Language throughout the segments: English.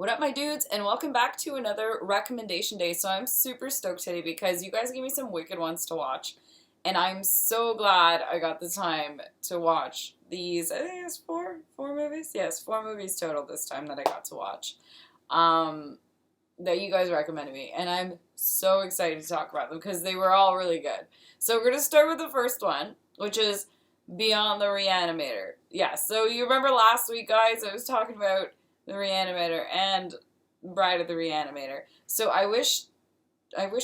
What up, my dudes, and welcome back to another recommendation day. So I'm super stoked today because you guys gave me some wicked ones to watch, and I'm so glad I got the time to watch these. I think it's four movies. Yes, four movies total this time that I got to watch. That you guys recommended me, and I'm so excited to talk about them because they were all really good. So we're gonna start with the first one, which is Beyond the Reanimator. Yeah. So you remember last week, guys? I was talking about the Reanimator and Bride of the Reanimator. So I wish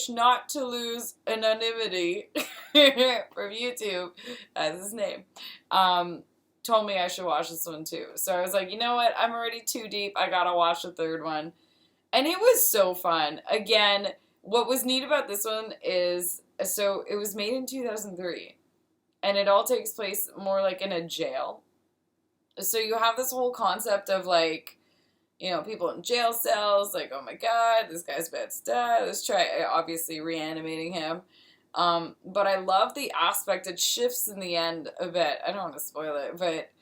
not to lose Anonymity from YouTube, that's his name, told me I should watch this one too. So I was like, you know what? I'm already too deep. I gotta watch the third one. And it was so fun. Again, what was neat about this one is, so it was made in 2003. And it all takes place more like in a jail. So you have this whole concept of like, you know, people in jail cells, like, oh my god, this guy's about to die, let's try, obviously, reanimating him. But I love the aspect, it shifts in the end a bit, I don't want to spoil it, but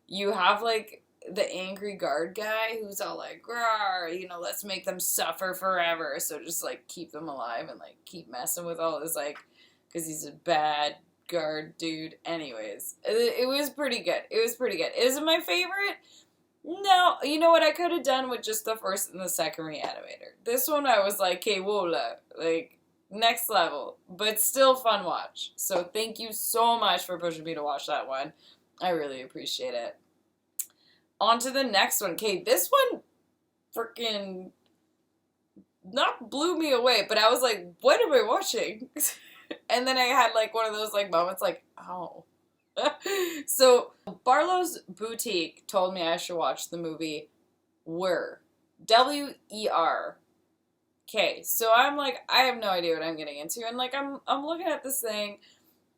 you have, like, the angry guard guy who's all like, "Rawr, you know, let's make them suffer forever, so just, like, keep them alive and, like, keep messing with all this, like, because he's a bad guard dude." Anyways, it was pretty good, Is it my favorite? No, you know what I could have done with just the first and the second Reanimator. This one I was like, okay, whoa, like, next level, but still fun watch. So thank you so much for pushing me to watch that one. I really appreciate it. On to the next one. Okay, this one freaking not blew me away, but I was like, what am I watching? And then I had like one of those like moments like, oh. So, Barlow's Boutique told me I should watch the movie Wer. W-E-R. Okay, so I'm like, I have no idea what I'm getting into. And like, I'm looking at this thing.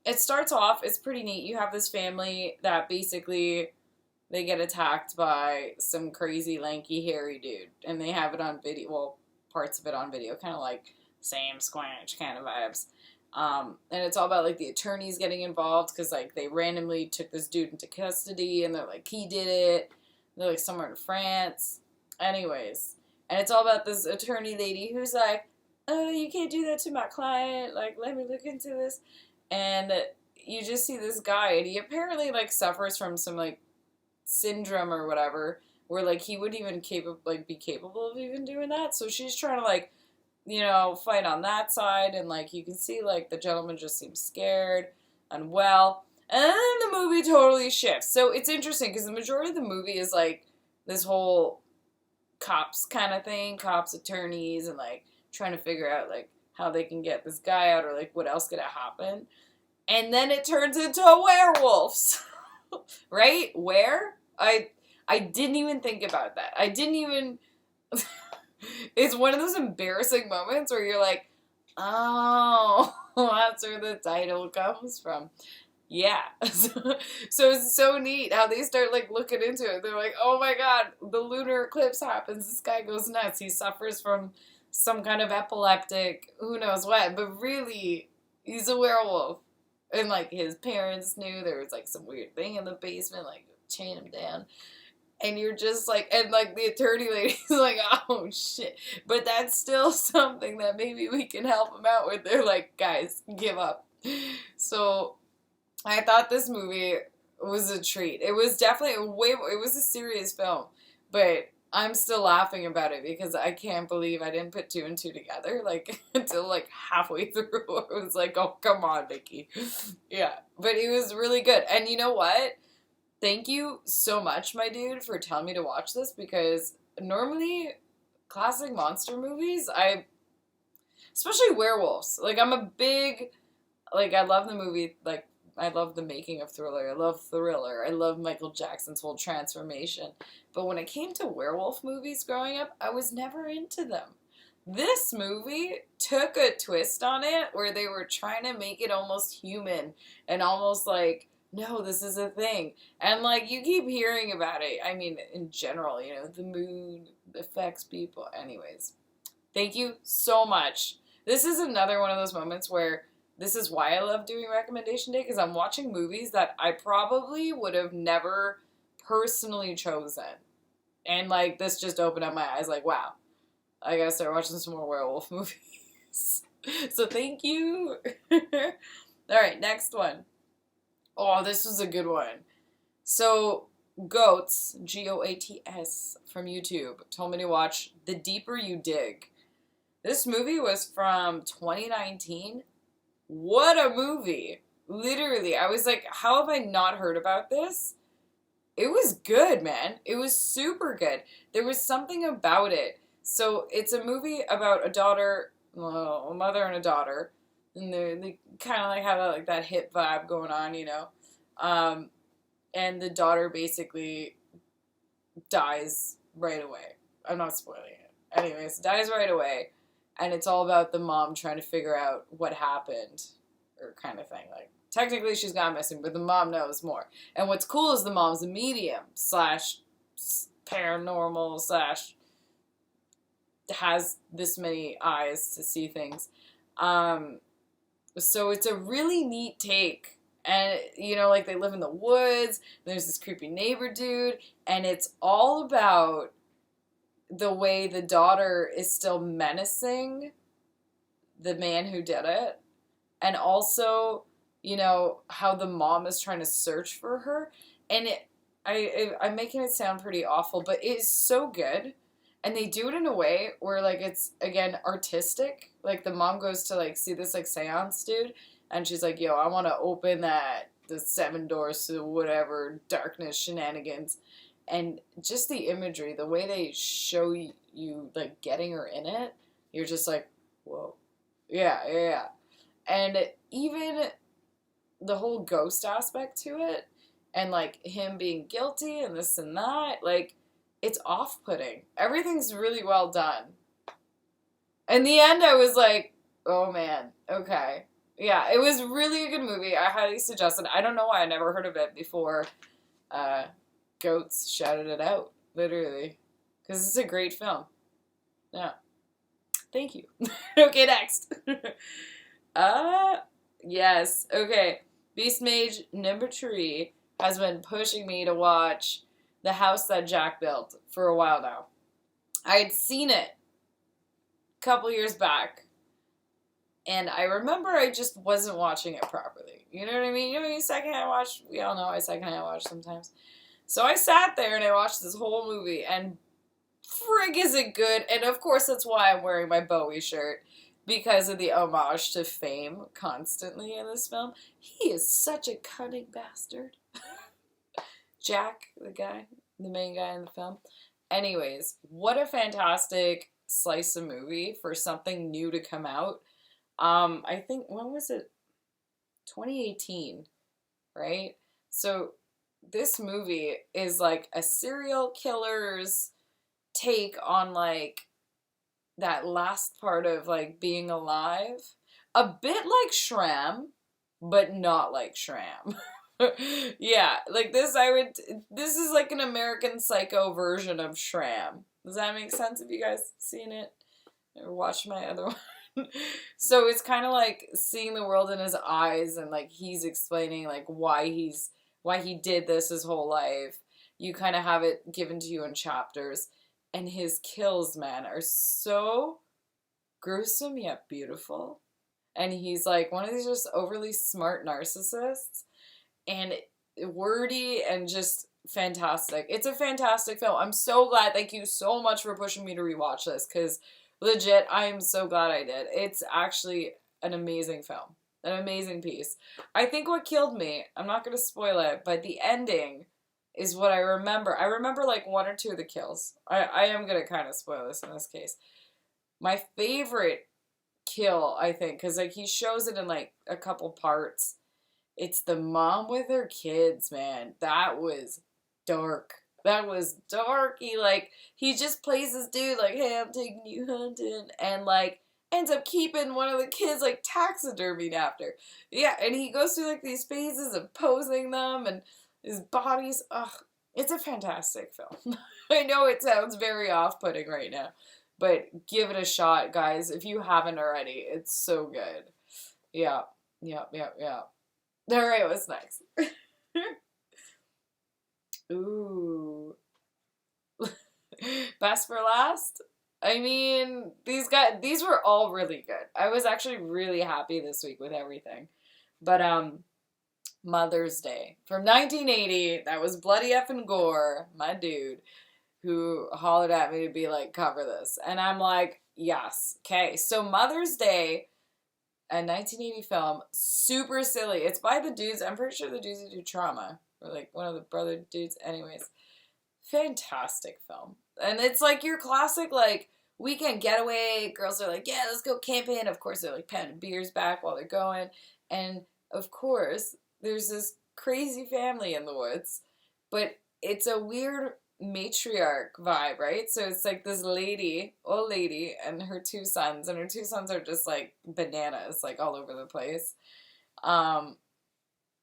It starts off, it's pretty neat. You have this family that basically, they get attacked by some crazy, lanky, hairy dude. And they have it on video, well, parts of it on video. Kind of like Sam Squanch kind of vibes. And it's all about, like, the attorneys getting involved because, like, they randomly took this dude into custody and they're like, he did it. They're, like, somewhere in France. Anyways. And it's all about this attorney lady who's like, oh, you can't do that to my client. Like, let me look into this. And you just see this guy, and he apparently, like, suffers from some, like, syndrome or whatever where, like, he wouldn't even be capable of even doing that. So she's trying to, like, you know, fight on that side, and, like, you can see, like, the gentleman just seems scared, unwell, and then the movie totally shifts. So it's interesting, because the majority of the movie is, like, this whole cops kind of thing, cops, attorneys, and, like, trying to figure out, like, how they can get this guy out, or, like, what else could happen, and then it turns into werewolves, right? Where? I didn't even think about that. I didn't even... It's one of those embarrassing moments where you're like, oh, that's where the title comes from. Yeah. So it's so neat how they start, like, looking into it. They're like, oh my god, the lunar eclipse happens. This guy goes nuts. He suffers from some kind of epileptic, who knows what. But really, he's a werewolf. And, like, his parents knew there was, like, some weird thing in the basement, like, chain him down. And you're just like, and like the attorney lady's like, oh shit. But that's still something that maybe we can help them out with. They're like, guys, give up. So I thought this movie was a treat. It was definitely it was a serious film. But I'm still laughing about it because I can't believe I didn't put two and two together. Like, until like halfway through. I was like, oh, come on, Vicky. Yeah. But it was really good. And you know what? Thank you so much, my dude, for telling me to watch this, because normally classic monster movies, especially werewolves, like, I'm a big, like, I love the movie, like, I love the making of Thriller, I love Thriller, I love Michael Jackson's whole transformation, but when it came to werewolf movies growing up, I was never into them. This movie took a twist on it where they were trying to make it almost human, and almost like, no, this is a thing. And, like, you keep hearing about it. I mean, in general, you know, the mood affects people. Anyways, thank you so much. This is another one of those moments where this is why I love doing Recommendation Day, because I'm watching movies that I probably would have never personally chosen. And, like, this just opened up my eyes, like, wow, I gotta start watching some more werewolf movies. So thank you. Alright, next one. Oh, this was a good one. So, Goats, Goats, from YouTube, told me to watch The Deeper You Dig. This movie was from 2019. What a movie! Literally, I was like, how have I not heard about this? It was good, man. It was super good. There was something about it. So it's a movie about a daughter, well, a mother and a daughter, and they kind of like have like that hip vibe going on, you know. And the daughter basically dies right away. I'm not spoiling it. Anyways, dies right away, and it's all about the mom trying to figure out what happened, or kind of thing. Like, technically she's gone missing, but the mom knows more. And what's cool is the mom's a medium slash paranormal slash has this many eyes to see things. So it's a really neat take. And, you know, like, they live in the woods, there's this creepy neighbor dude, and it's all about the way the daughter is still menacing the man who did it, and also, you know, how the mom is trying to search for her. And I'm making it sound pretty awful, but it is so good. And they do it in a way where, like, it's, again, artistic. Like, the mom goes to, like, see this, like, seance dude, and she's like, yo, I want to open the 7 doors to whatever darkness shenanigans. And just the imagery, the way they show you, like, getting her in it, you're just like, whoa. Yeah. And even the whole ghost aspect to it, and, like, him being guilty and this and that, like, it's off-putting. Everything's really well done. In the end, I was like, oh, man, okay. Yeah, it was really a good movie. I highly suggest it. I don't know why I never heard of it before Goats shouted it out, literally. Because it's a great film. Yeah. Thank you. Okay, next. Yes. Okay. Beastmage number 3 has been pushing me to watch The House That Jack Built for a while now. I had seen it a couple years back. And I remember I just wasn't watching it properly. You know what I mean? You know, you secondhand watch. We all know I secondhand watch sometimes. So I sat there and I watched this whole movie, and frig is it good. And of course that's why I'm wearing my Bowie shirt, because of the homage to Fame constantly in this film. He is such a cunning bastard. Jack, the main guy in the film. Anyways, what a fantastic slice of movie for something new to come out. I think, when was it? 2018, right? So this movie is like a serial killer's take on, like, that last part of, like, being alive. A bit like Shram, but not like Shram. Yeah, like this is like an American Psycho version of Shram. Does that make sense? Have you guys seen it? Or watched my other one? So it's kind of like seeing the world in his eyes, and, like, he's explaining, like, why he did this his whole life. You kind of have it given to you in chapters, and his kills, man, are so gruesome yet beautiful. And he's like one of these just overly smart narcissists, and wordy and just fantastic. It's a fantastic film. I'm so glad. Thank you so much for pushing me to rewatch this, because legit, I am so glad I did. It's actually an amazing film. An amazing piece. I think what killed me, I'm not going to spoil it, but the ending is what I remember. I remember, like, 1 or 2 of the kills. I am going to kind of spoil this in this case. My favorite kill, I think, because, like, he shows it in, like, a couple parts. It's the mom with her kids, man. That was dark. That was darky. Like, he just plays this dude, like, hey, I'm taking you hunting, and, like, ends up keeping one of the kids, like, taxidermied after. Yeah, and he goes through, like, these phases of posing them, and his body's, it's a fantastic film. I know it sounds very off-putting right now, but give it a shot, guys, if you haven't already. It's so good. Yeah. Alright, what's next? Ooh. Best for last? I mean, these were all really good. I was actually really happy this week with everything. But Mother's Day from 1980, that was bloody effing gore, my dude, who hollered at me to be like, cover this. And I'm like, yes. Okay, so Mother's Day, a 1980 film, super silly. It's by the dudes, I'm pretty sure the dudes who do Trauma, or like one of the brother dudes. Anyways, fantastic film. And it's like your classic, like, weekend getaway. Girls are like, yeah, let's go camping. Of course, they're like pounding beers back while they're going. And of course, there's this crazy family in the woods, but it's a weird matriarch vibe, right? So it's like this lady, old lady, and her two sons, and her two sons are just like bananas, like all over the place.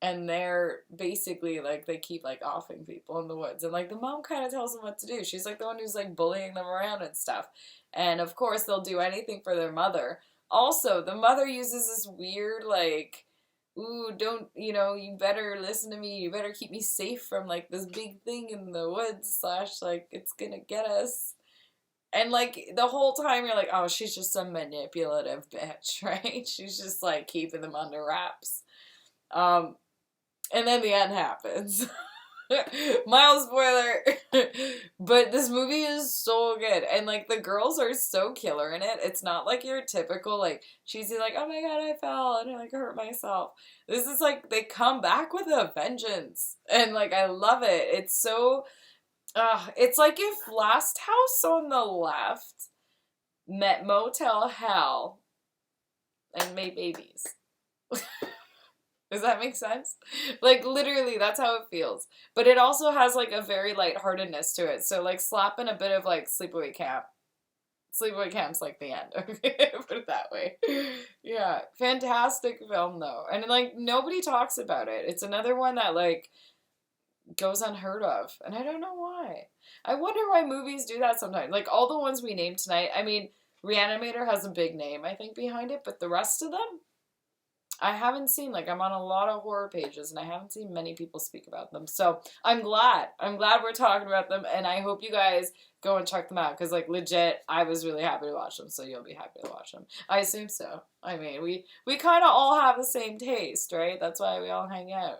And they're basically like, they keep like offing people in the woods, and like the mom kind of tells them what to do. She's like the one who's like bullying them around and stuff. And of course, they'll do anything for their mother. Also, the mother uses this weird like, ooh, don't, you better listen to me. You better keep me safe from like this big thing in the woods / like it's gonna get us. And like the whole time you're like, oh, she's just some manipulative bitch, right? She's just like keeping them under wraps. And then the end happens. Mild spoiler. But this movie is so good. And like the girls are so killer in it. It's not like your typical like cheesy like, oh my god, I fell and I like hurt myself. This is like they come back with a vengeance. And like I love it. It's so it's like if Last House on the Left met Motel Hell and made babies. Does that make sense? Like, literally, that's how it feels. But it also has, like, a very lightheartedness to it. So, like, slapping a bit of, like, Sleepaway Camp. Sleepaway Camp's, like, the end. Okay, put it that way. Yeah. Fantastic film, though. And, like, nobody talks about it. It's another one that, like, goes unheard of. And I don't know why. I wonder why movies do that sometimes. Like, all the ones we named tonight, I mean, Reanimator has a big name, I think, behind it. But the rest of them, I haven't seen, like, I'm on a lot of horror pages, and I haven't seen many people speak about them. So, I'm glad. I'm glad we're talking about them, and I hope you guys go and check them out, because, like, legit, I was really happy to watch them, so you'll be happy to watch them. I assume so. I mean, we kind of all have the same taste, right? That's why we all hang out.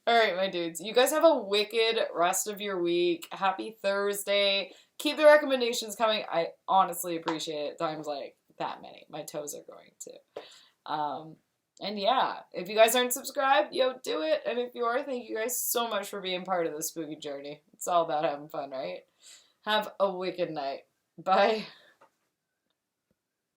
Alright, my dudes. You guys have a wicked rest of your week. Happy Thursday. Keep the recommendations coming. I honestly appreciate it. Times, like, that many. My toes are going to. And yeah, if you guys aren't subscribed, yo, do it. And if you are, thank you guys so much for being part of the spooky journey. It's all about having fun, right? Have a wicked night. Bye.